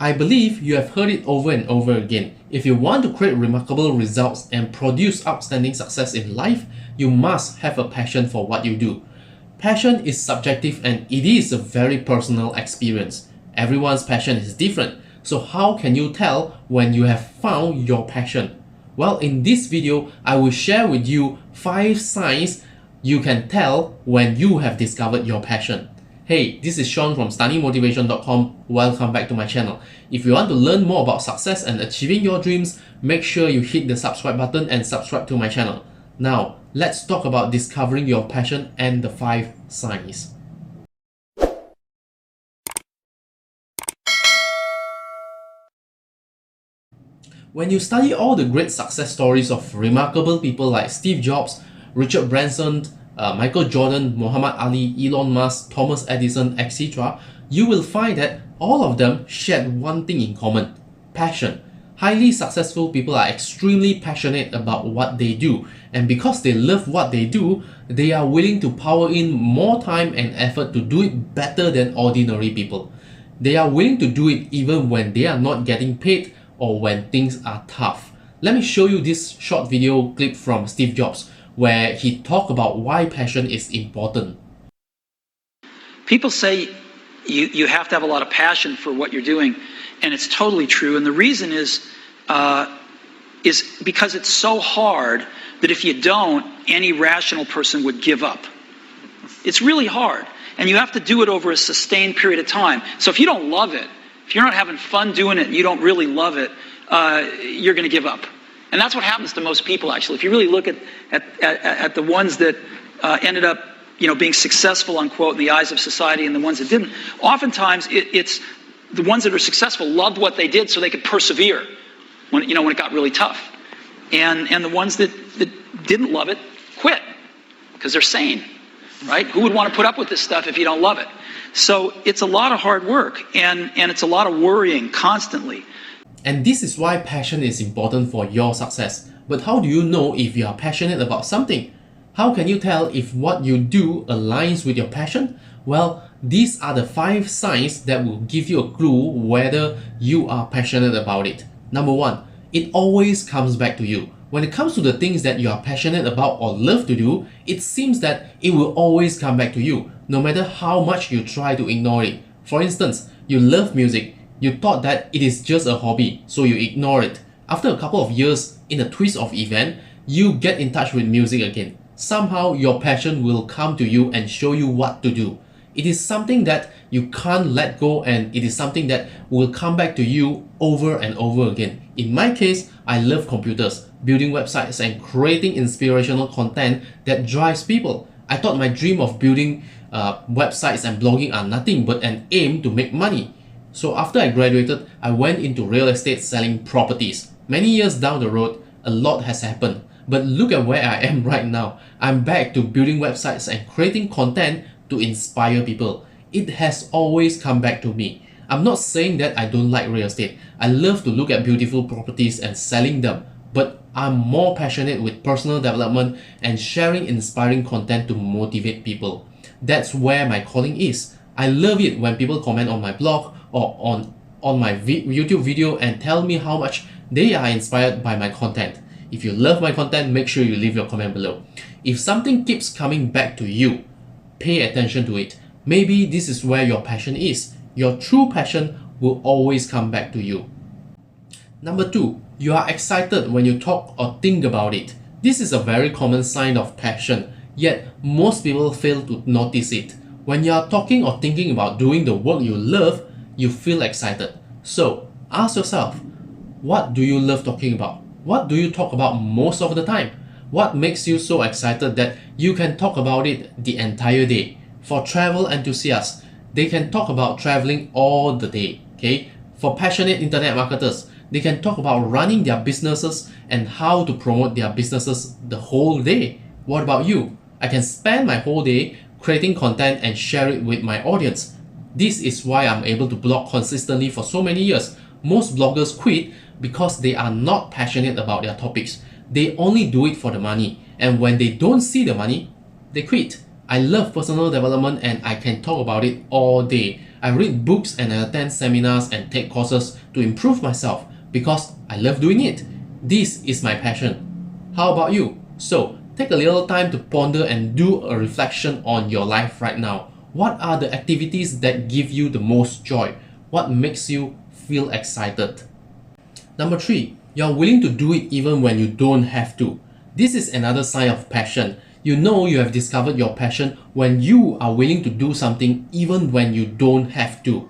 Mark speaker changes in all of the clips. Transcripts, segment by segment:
Speaker 1: I believe you have heard it over and over again. If you want to create remarkable results and produce outstanding success in life, you must have a passion for what you do. Passion is subjective and it is a very personal experience. Everyone's passion is different. So how can you tell when you have found your passion? Well, in this video, I will share with you 5 signs you can tell when you have discovered your passion. Hey, this is Sean from studymotivation.com. Welcome back to my channel. If you want to learn more about success and achieving your dreams, make sure you hit the subscribe button and subscribe to my channel. Now, let's talk about discovering your passion and the 5 signs. When you study all the great success stories of remarkable people like Steve Jobs, Richard Branson, Michael Jordan, Muhammad Ali, Elon Musk, Thomas Edison, etc., you will find that all of them shared one thing in common: passion. Highly successful people are extremely passionate about what they do, and because they love what they do, they are willing to power in more time and effort to do it better than ordinary people. They are willing to do it even when they are not getting paid or when things are tough. Let me show you this short video clip from Steve Jobs where he talked about why passion is important.
Speaker 2: People say you have to have a lot of passion for what you're doing, and it's totally true. And the reason is because it's so hard that if you don't, any rational person would give up. It's really hard, and you have to do it over a sustained period of time. So if you don't love it, if you're not having fun doing it and you don't really love it, you're going to give up. And that's what happens to most people, actually. If you really look at the ones that ended up being successful, unquote, in the eyes of society and the ones that didn't, oftentimes it's the ones that are successful loved what they did so they could persevere when it got really tough. And the ones that didn't love it quit because they're sane, right? Who would want to put up with this stuff if you don't love it? So it's a lot of hard work and it's a lot of worrying constantly.
Speaker 1: And this is why passion is important for your success. But how do you know if you are passionate about something? How can you tell if what you do aligns with your passion? Well, these are the 5 signs that will give you a clue whether you are passionate about it. Number 1, it always comes back to you. When it comes to the things that you are passionate about or love to do, it seems that it will always come back to you, no matter how much you try to ignore it. For instance, you love music. You thought that it is just a hobby, so you ignore it. After a couple of years, in a twist of event, you get in touch with music again. Somehow your passion will come to you and show you what to do. It is something that you can't let go, and it is something that will come back to you over and over again. In my case, I love computers, building websites and creating inspirational content that drives people. I thought my dream of building websites and blogging are nothing but an aim to make money. So after I graduated, I went into real estate selling properties. Many years down the road, a lot has happened. But look at where I am right now. I'm back to building websites and creating content to inspire people. It has always come back to me. I'm not saying that I don't like real estate. I love to look at beautiful properties and selling them. But I'm more passionate with personal development and sharing inspiring content to motivate people. That's where my calling is. I love it when people comment on my blog or on my YouTube video and tell me how much they are inspired by my content. If you love my content, make sure you leave your comment below. If something keeps coming back to you, pay attention to it. Maybe this is where your passion is. Your true passion will always come back to you. Number 2, you are excited when you talk or think about it. This is a very common sign of passion, yet most people fail to notice it. When you are talking or thinking about doing the work you love, you feel excited. So ask yourself, what do you love talking about? What do you talk about most of the time? What makes you so excited that you can talk about it the entire day? For travel enthusiasts, they can talk about traveling all the day. Okay? For passionate internet marketers, they can talk about running their businesses and how to promote their businesses the whole day. What about you? I can spend my whole day creating content and share it with my audience. This is why I'm able to blog consistently for so many years. Most bloggers quit because they are not passionate about their topics. They only do it for the money, and when they don't see the money, they quit. I love personal development and I can talk about it all day. I read books and I attend seminars and take courses to improve myself because I love doing it. This is my passion. How about you? So, take a little time to ponder and do a reflection on your life right now. What are the activities that give you the most joy? What makes you feel excited? Number 3, you're willing to do it even when you don't have to. This is another sign of passion. You know you have discovered your passion when you are willing to do something even when you don't have to.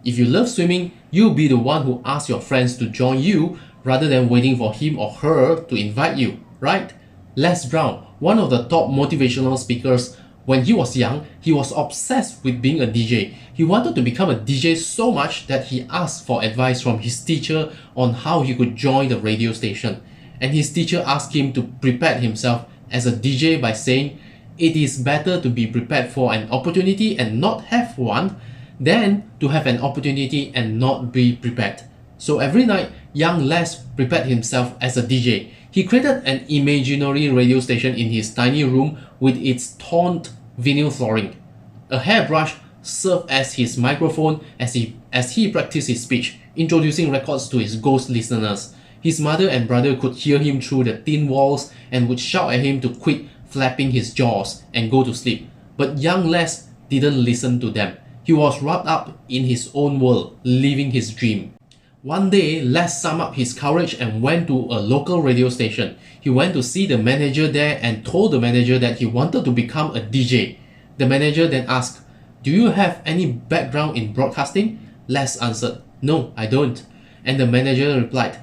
Speaker 1: If you love swimming, you'll be the one who asks your friends to join you rather than waiting for him or her to invite you, right? Les Brown, one of the top motivational speakers, when he was young, he was obsessed with being a DJ. He wanted to become a DJ so much that he asked for advice from his teacher on how he could join the radio station. And his teacher asked him to prepare himself as a DJ by saying, "It is better to be prepared for an opportunity and not have one than to have an opportunity and not be prepared." So every night, young Les prepared himself as a DJ. He created an imaginary radio station in his tiny room with its toned vinyl flooring. A hairbrush served as his microphone as he practiced his speech, introducing records to his ghost listeners. His mother and brother could hear him through the thin walls and would shout at him to quit flapping his jaws and go to sleep. But young Les didn't listen to them. He was wrapped up in his own world, living his dream. One day, Les summed up his courage and went to a local radio station. He went to see the manager there and told the manager that he wanted to become a DJ. The manager then asked, "Do you have any background in broadcasting?" Les answered, "No, I don't." And the manager replied,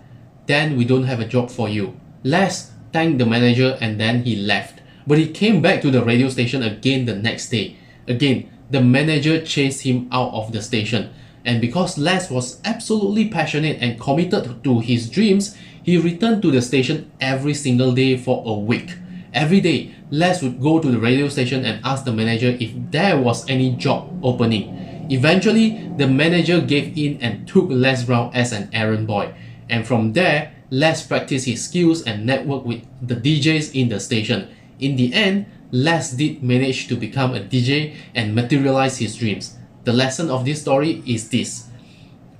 Speaker 1: "Then we don't have a job for you." Les thanked the manager and then he left. But he came back to the radio station again the next day. Again, the manager chased him out of the station. And because Les was absolutely passionate and committed to his dreams, he returned to the station every single day for a week. Every day, Les would go to the radio station and ask the manager if there was any job opening. Eventually, the manager gave in and took Les Brown as an errand boy. And from there, Les practiced his skills and networked with the DJs in the station. In the end, Les did manage to become a DJ and materialize his dreams. The lesson of this story is this: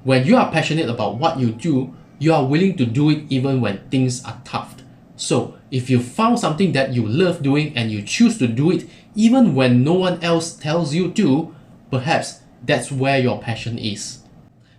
Speaker 1: when you are passionate about what you do, you are willing to do it even when things are tough. So, if you found something that you love doing and you choose to do it even when no one else tells you to, perhaps that's where your passion is.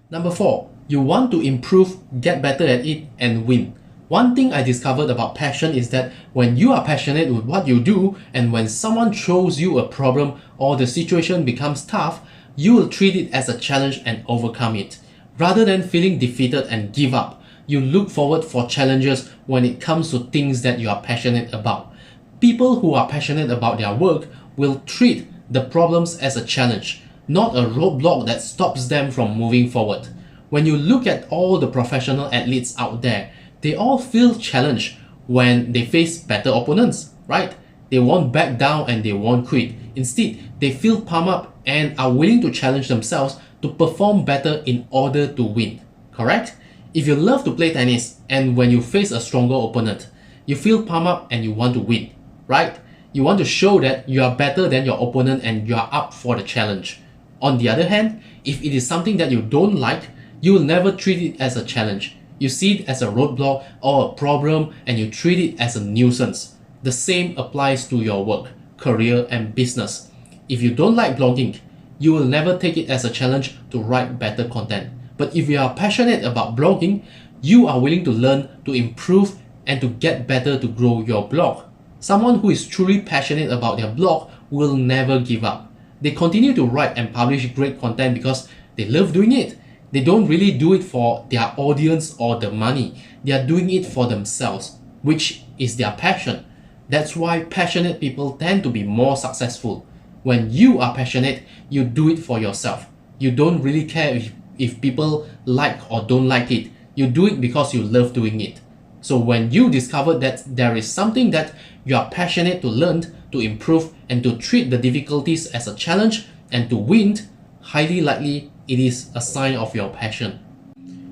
Speaker 1: Number 4, you want to improve, get better at it, and win. One thing I discovered about passion is that when you are passionate with what you do and when someone throws you a problem or the situation becomes tough, you will treat it as a challenge and overcome it. Rather than feeling defeated and give up, you look forward for challenges when it comes to things that you are passionate about. People who are passionate about their work will treat the problems as a challenge, not a roadblock that stops them from moving forward. When you look at all the professional athletes out there, they all feel challenged when they face better opponents, right? They won't back down and they won't quit. Instead, they feel pumped up and are willing to challenge themselves to perform better in order to win, correct? If you love to play tennis and when you face a stronger opponent, you feel pumped up and you want to win, right? You want to show that you are better than your opponent and you are up for the challenge. On the other hand, if it is something that you don't like, you will never treat it as a challenge. You see it as a roadblock or a problem and you treat it as a nuisance. The same applies to your work, career, and business. If you don't like blogging, you will never take it as a challenge to write better content. But if you are passionate about blogging, you are willing to learn, to improve, and to get better to grow your blog. Someone who is truly passionate about their blog will never give up. They continue to write and publish great content because they love doing it. They don't really do it for their audience or the money. They are doing it for themselves, which is their passion. That's why passionate people tend to be more successful. When you are passionate, you do it for yourself. You don't really care if people like or don't like it. You do it because you love doing it. So when you discover that there is something that you are passionate to learn, to improve, and to treat the difficulties as a challenge and to win, highly likely it is a sign of your passion.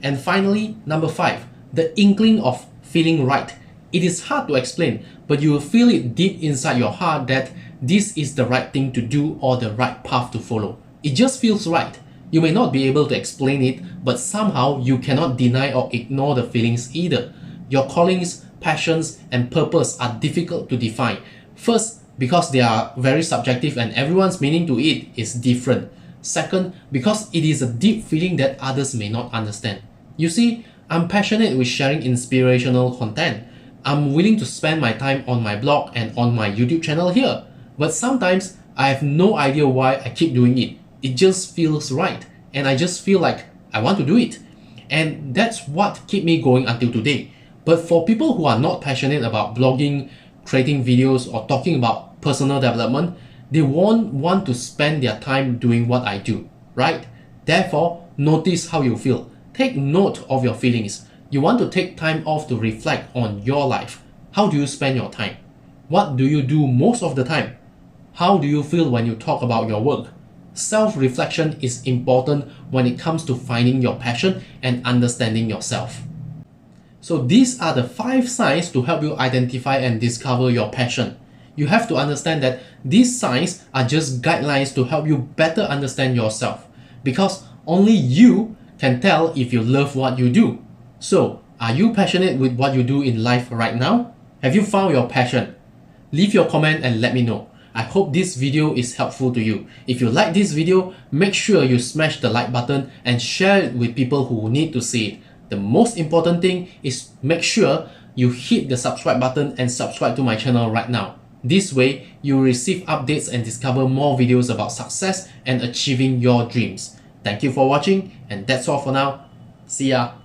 Speaker 1: And finally, number 5, the inkling of feeling right. It is hard to explain, but you will feel it deep inside your heart that this is the right thing to do or the right path to follow. It just feels right. You may not be able to explain it, but somehow you cannot deny or ignore the feelings either. Your callings, passions, and purpose are difficult to define. First, because they are very subjective and everyone's meaning to it is different. Second, because it is a deep feeling that others may not understand. You see, I'm passionate with sharing inspirational content. I'm willing to spend my time on my blog and on my YouTube channel here. But sometimes I have no idea why I keep doing it. It just feels right, and I just feel like I want to do it. And that's what kept me going until today. But for people who are not passionate about blogging, creating videos, or talking about personal development, they won't want to spend their time doing what I do, right? Therefore, notice how you feel. Take note of your feelings. You want to take time off to reflect on your life. How do you spend your time? What do you do most of the time? How do you feel when you talk about your work? Self-reflection is important when it comes to finding your passion and understanding yourself. So these are the 5 signs to help you identify and discover your passion. You have to understand that these signs are just guidelines to help you better understand yourself, because only you can tell if you love what you do. So, are you passionate with what you do in life right now? Have you found your passion? Leave your comment and let me know. I hope this video is helpful to you. If you like this video, make sure you smash the like button and share it with people who need to see it. The most important thing is make sure you hit the subscribe button and subscribe to my channel right now. This way, you will receive updates and discover more videos about success and achieving your dreams. Thank you for watching, and that's all for now. See ya!